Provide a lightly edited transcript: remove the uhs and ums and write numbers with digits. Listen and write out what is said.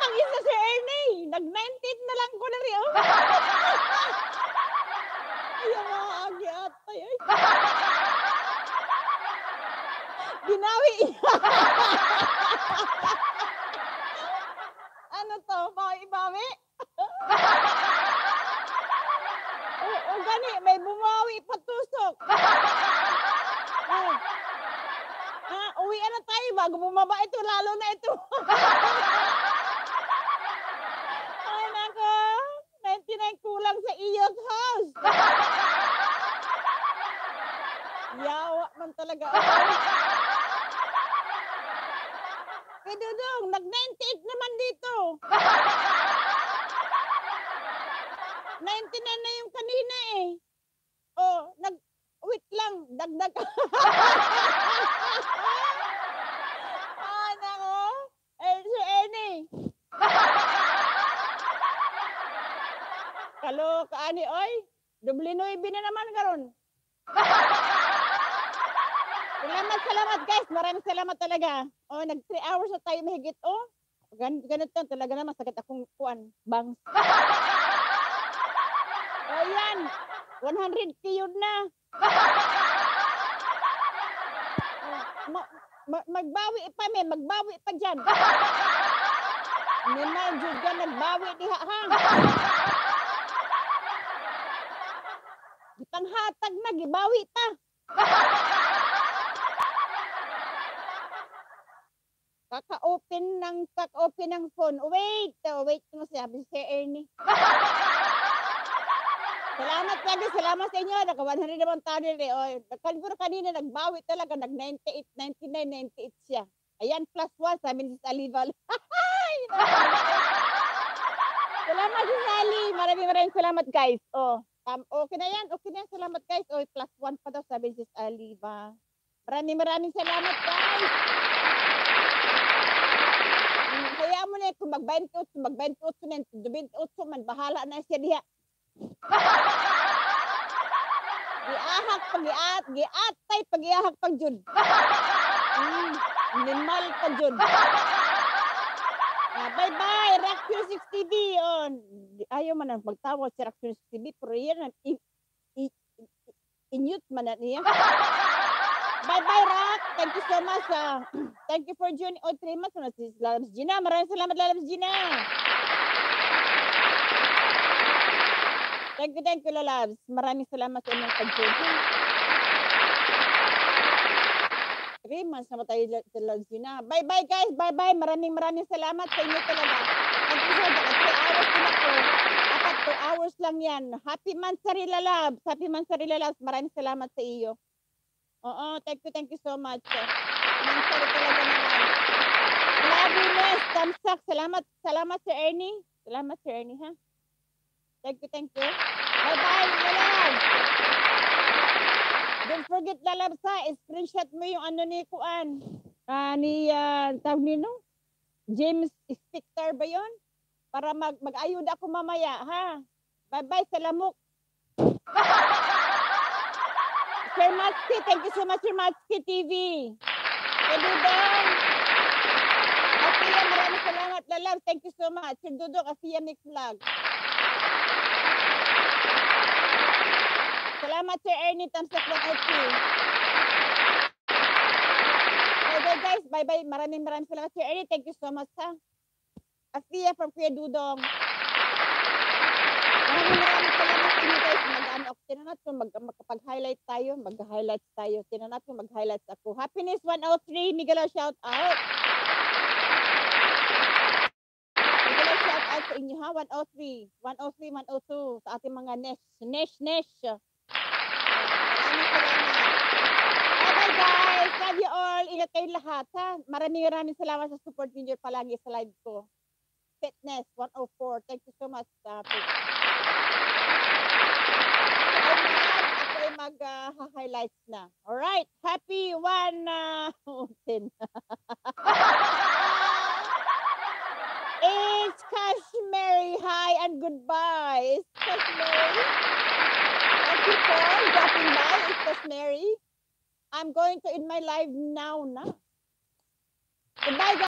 Ang isa si Ernie, nag-19 na lang ko na rin. Ayaw mga agi atay ay. Binawi niya. Ano to, bawi-bawi? Oo, gani, may bumawi patusok. Uwian na tayo bago bumaba ito, lalo na ito. Ay nako, 99 kulang sa iyong house. Yawa man talaga ako. Kay Dudong, nag-98 naman dito. 99 na yung kanina eh. Oh, wait lang, dagdag. Ay, nako. Si Ernie. Kaloka ani, oy. Doble 9 na naman karon. Salamat guys. Maraming salamat talaga. Oh, nag 3 hours na tayo mahigit. Oh, ganito talaga naman. Sakit akong kuan. Bangs. Oh, yan. 100k yun na. Magbawi pa, may. Magbawi pa dyan. Hindi man, Diyos ka, nagbawi diha, ha? Panghatag na, gibawi pa. Kaka-open ng phone. Wait mo sabi si Ernie. Salamat lagi, salamat sa inyo. Naka-100 naman tayo rin. Pero kanina nagbawi talaga. Nag-98, 99, 98 siya. Ayan, +1, sabi ni Salival. Salamat si Sally. Maraming salamat guys. Okay na yan. Salamat guys. +1 pa daw, sabi si Sally ba. Maraming salamat guys. Kaya mo na kung mag-28 na, 28 man, bahala na siya diha. Giatay pag-iahak pag jud. Minimal pa jud. Bye-bye, Rock 6 TV. Ayaw man ang magtawag si Rock 6 TV, pero yan, in-mute man na niya. Bye-bye, Rock. Thank you so much. Thank you for joining. 3 months na si Lalabs Gina. Maraming salamat, Lalabs Gina. Thank you, Lalabs. Maraming salamat sa inyong pag-join. 3 months na tayo sa Lalabs Gina. Bye-bye, guys. Bye-bye. Maraming salamat sa inyo talaga. Thank you so much. 3 hours din ako. Dapat 2 hours lang yan. Happy Mansari Lalabs. Happy Mansari Lalabs. Maraming salamat sa iyo. Oo, thank you so much. Mansari talaga naman. Love you, Miss. Thumbs up. Salamat Sir Ernie. Salamat Sir Ernie, ha? Thank you. Bye-bye, Lalabs. Don't forget, Lalabs, ha? Screenshot mo yung ano ni Kuan. Tawag nino? James Spector ba yun? Para mag-ayuda ako mamaya, ha? Bye-bye, salamok. Sir Matsky, thank you so much, Sir Matsky TV. Sir Dudong. Asiya, maraming salamat, Lalabs. Thank you so much. Sir Dudong, Asiya Mix Vlog. Salamat, Sir Ernie. Thumbs up lang out to. Bye-bye, guys. Bye-bye. Maraming salamat, Sir Ernie. Thank you so much, ha. Asiya from Kuya Dudong. Maraming salamat sa inyo, guys. Tinan natin, magkapag-highlight tayo. Mag-highlights tayo. Tinan natin, mag-highlights ako. Happiness 103. Miguel, shout out. Miguel, shout out sa inyo, ha. 103. 103, 102. Sa ating mga Nesh. Maraming salamat. Bye-bye, guys. Love you all. Ingat kayo lahat, ha. Maraming salamat sa support ninyo palagi sa live ko. Fitness 104. Thank you so much. Ako ay mag-highlights na. Alright. Happy 110. It's Kashmiri. Hi and goodbye. It's Kashmiri. Thank you for dropping by. It's Kashmiri. I'm going to end my live now. Goodbye, guys.